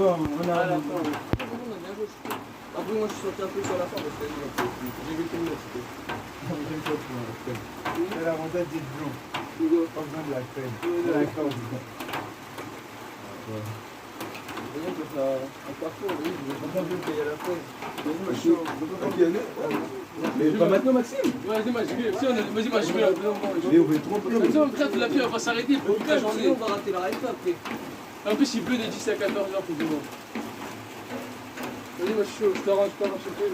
On a... À la fin, oui. Après, moi, je suis sorti un peu sur la fin parce que j'ai vu tout le monde. C'est l'avantage d'être blanc. Pas besoin de la crème. De la corde. Vous voyez que ça un parcours, oui, je vais pas bien qu'il y a la fraise. Mais pas maintenant, Maxime. Ouais, vas-y, moi, j'y vais. Vas-y, moi, j'y vais. Mais on fait trop plein. Vas-y, frère, la fille, elle va s'arrêter pour toute la Sinon, journée. on va rater la réalité après. En plus, il pleut de 10 à 14 heures, faut que je vois. Vas-y, moi, je suis chaud. Je te range pas, moi, je suis chaud.